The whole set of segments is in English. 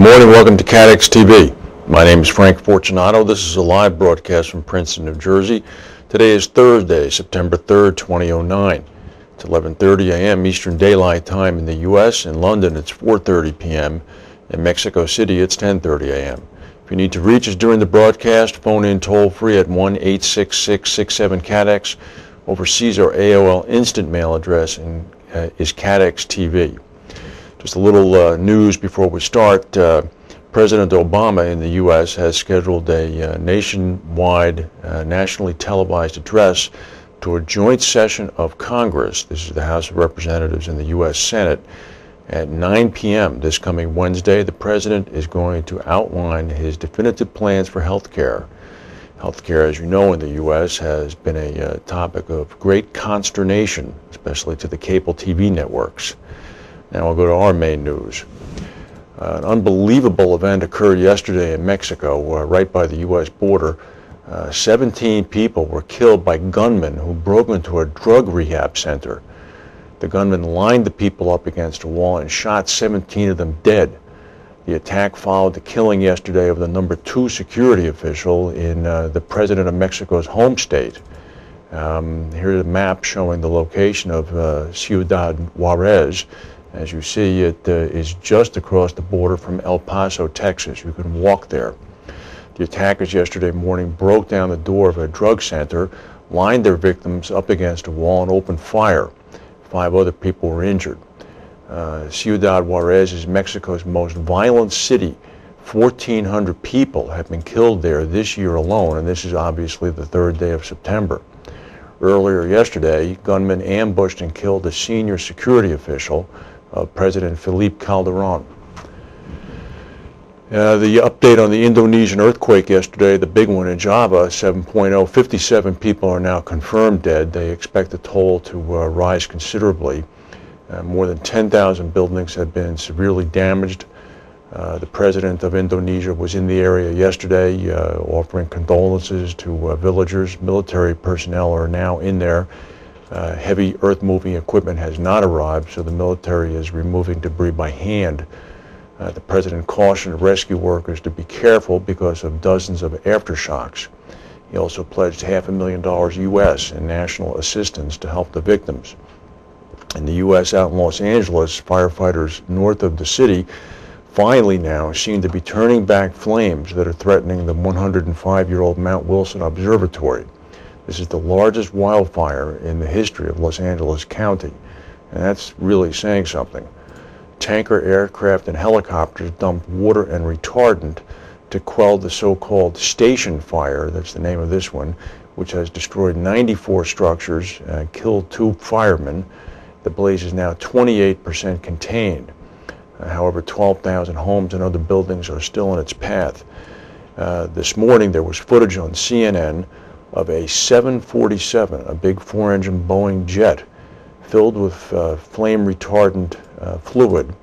morning, welcome to CATEX-TV. My name is Frank Fortunato. This is a live broadcast from Princeton, New Jersey. Today is Thursday, September 3rd, 2009. It's 11:30 a.m. Eastern Daylight Time in the U.S. In London, it's 4:30 p.m. In Mexico City, it's 10:30 a.m. If you need to reach us during the broadcast, phone in toll-free at 1-866-67-CATEX. Overseas, our AOL instant mail address is CATEX-TV. Just a little news before we start. President Obama in the U.S. has scheduled a nationwide, nationally televised address to a joint session of Congress. This is the House of Representatives and the U.S. Senate. At 9 p.m. this coming Wednesday, the President is going to outline his definitive plans for health care. Health care, as you know, in the U.S. has been a topic of great consternation, especially to the cable TV networks. Now we'll go to our main news. An unbelievable event occurred yesterday in Mexico, right by the U.S. border. 17 people were killed by gunmen who broke into a drug rehab center. The gunmen lined the people up against a wall and shot 17 of them dead. The attack followed the killing yesterday of the number 2 security official in the President of Mexico's home state. Here's a map showing the location of Ciudad Juarez. As you see, it is just across the border from El Paso, Texas. You can walk there. The attackers yesterday morning broke down the door of a drug center, lined their victims up against a wall, and opened fire. 5 other people were injured. Ciudad Juarez is Mexico's most violent city. 1,400 people have been killed there this year alone, and this is obviously the 3rd day of September. Earlier yesterday, gunmen ambushed and killed a senior security official of President Felipe Calderon. The update on the Indonesian earthquake yesterday, the big one in Java, 7.0, 57 people are now confirmed dead. They expect the toll to rise considerably. More than 10,000 buildings have been severely damaged. The president of Indonesia was in the area yesterday offering condolences to villagers. Military personnel are now in there. Heavy earth-moving equipment has not arrived, so the military is removing debris by hand. The president cautioned rescue workers to be careful because of dozens of aftershocks. He also pledged $500,000 U.S. in national assistance to help the victims. In the U.S. out in Los Angeles, firefighters north of the city finally now seem to be turning back flames that are threatening the 105-year-old Mount Wilson Observatory. This is the largest wildfire in the history of Los Angeles County, and that's really saying something. Tanker aircraft and helicopters dumped water and retardant to quell the so-called station fire, that's the name of this one, which has destroyed 94 structures and killed 2 firemen. The blaze is now 28% contained. However, 12,000 homes and other buildings are still in its path. This morning there was footage on CNN of a 747, a big 4-engine Boeing jet, filled with flame retardant fluid,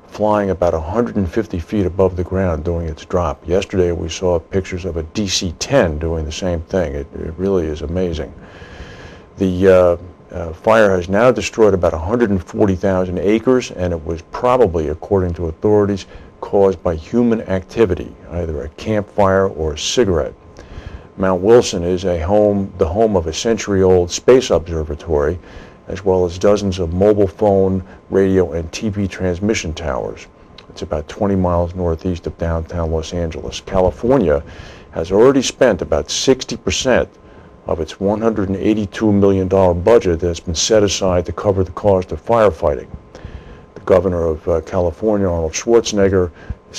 flying about 150 feet above the ground doing its drop. Yesterday we saw pictures of a DC-10 doing the same thing. It really is amazing. The fire has now destroyed about 140,000 acres, and it was probably, according to authorities, caused by human activity, either a campfire or a cigarette. Mount Wilson is the home of a century-old space observatory, as well as dozens of mobile phone, radio, and TV transmission towers. It's about 20 miles northeast of downtown Los Angeles. California has already spent about 60% of its $182 million budget that's been set aside to cover the cost of firefighting. The governor of California, Arnold Schwarzenegger,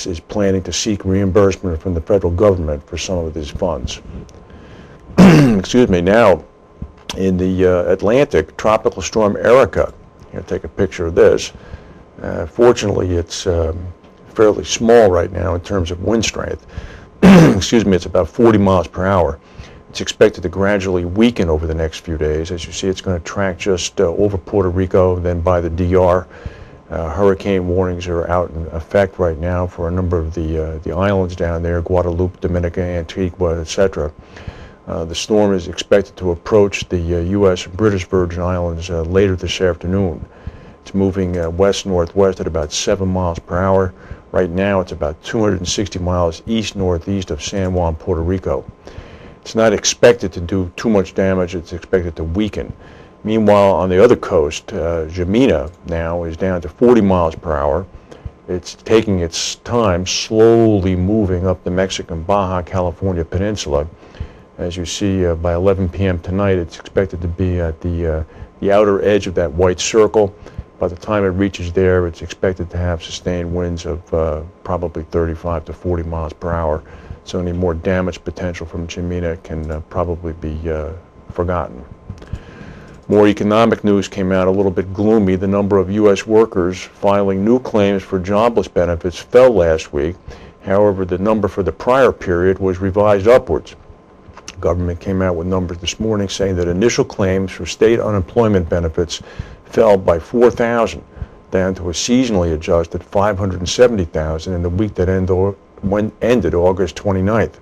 is planning to seek reimbursement from the federal government for some of these funds. Excuse me. Now, in the Atlantic, Tropical Storm Erica. Here, take a picture of this. Fortunately, it's fairly small right now in terms of wind strength. Excuse me, it's about 40 miles per hour. It's expected to gradually weaken over the next few days. As you see, it's going to track just over Puerto Rico, then by the DR. Hurricane warnings are out in effect right now for a number of the islands down there, Guadeloupe, Dominica, Antigua, etc. The storm is expected to approach the U.S. and British Virgin Islands later this afternoon. It's moving west-northwest at about 7 miles per hour. Right now, it's about 260 miles east-northeast of San Juan, Puerto Rico. It's not expected to do too much damage. It's expected to weaken. Meanwhile, on the other coast, Jimena now is down to 40 miles per hour. It's taking its time, slowly moving up the Mexican Baja California Peninsula. As you see, by 11 p.m. tonight, it's expected to be at the outer edge of that white circle. By the time it reaches there, it's expected to have sustained winds of probably 35 to 40 miles per hour. So any more damage potential from Jimena can probably be forgotten. More economic news came out, a little bit gloomy. The number of U.S. workers filing new claims for jobless benefits fell last week. However, the number for the prior period was revised upwards. The government came out with numbers this morning saying that initial claims for state unemployment benefits fell by 4,000, down to a seasonally adjusted 570,000 in the week that ended August 29th.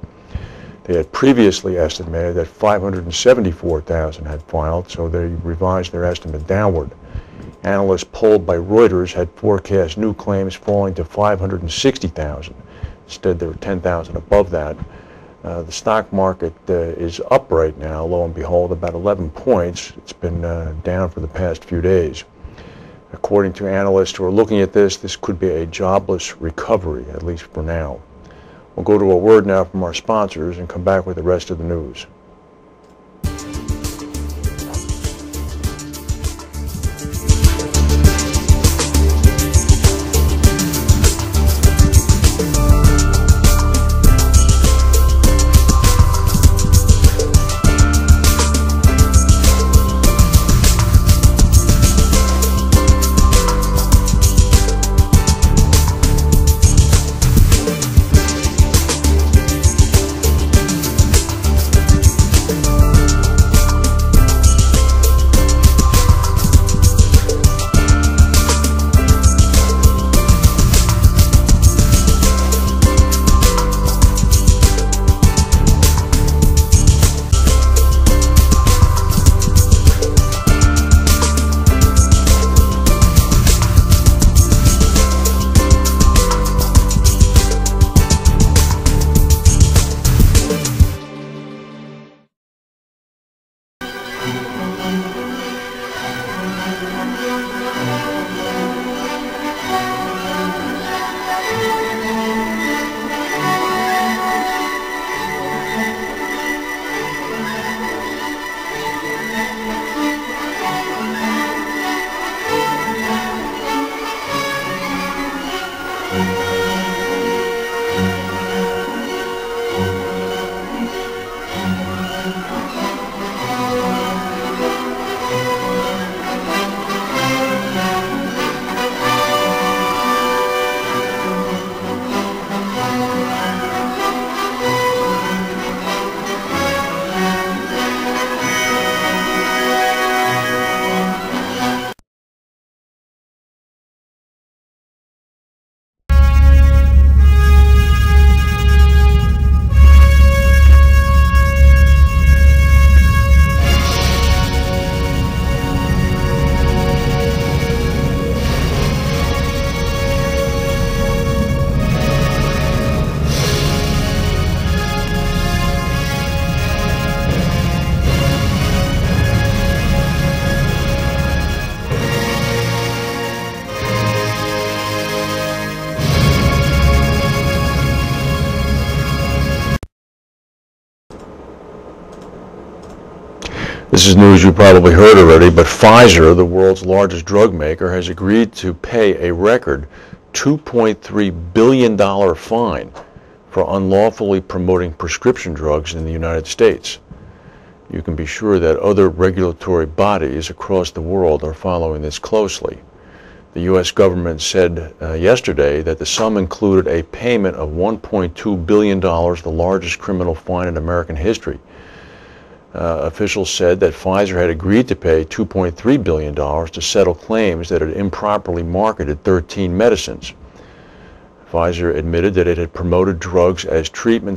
They had previously estimated that 574,000 had filed, so they revised their estimate downward. Analysts polled by Reuters had forecast new claims falling to 560,000. Instead, they were 10,000 above that. The stock market is up right now, lo and behold, about 11 points. It's been down for the past few days. According to analysts who are looking at this could be a jobless recovery, at least for now. We'll go to a word now from our sponsors and come back with the rest of the news. This is news you probably heard already, but Pfizer, the world's largest drug maker, has agreed to pay a record $2.3 billion fine for unlawfully promoting prescription drugs in the United States. You can be sure that other regulatory bodies across the world are following this closely. The U.S. government said yesterday that the sum included a payment of $1.2 billion, the largest criminal fine in American history. Officials said that Pfizer had agreed to pay $2.3 billion to settle claims that it had improperly marketed 13 medicines. Pfizer admitted that it had promoted drugs as treatments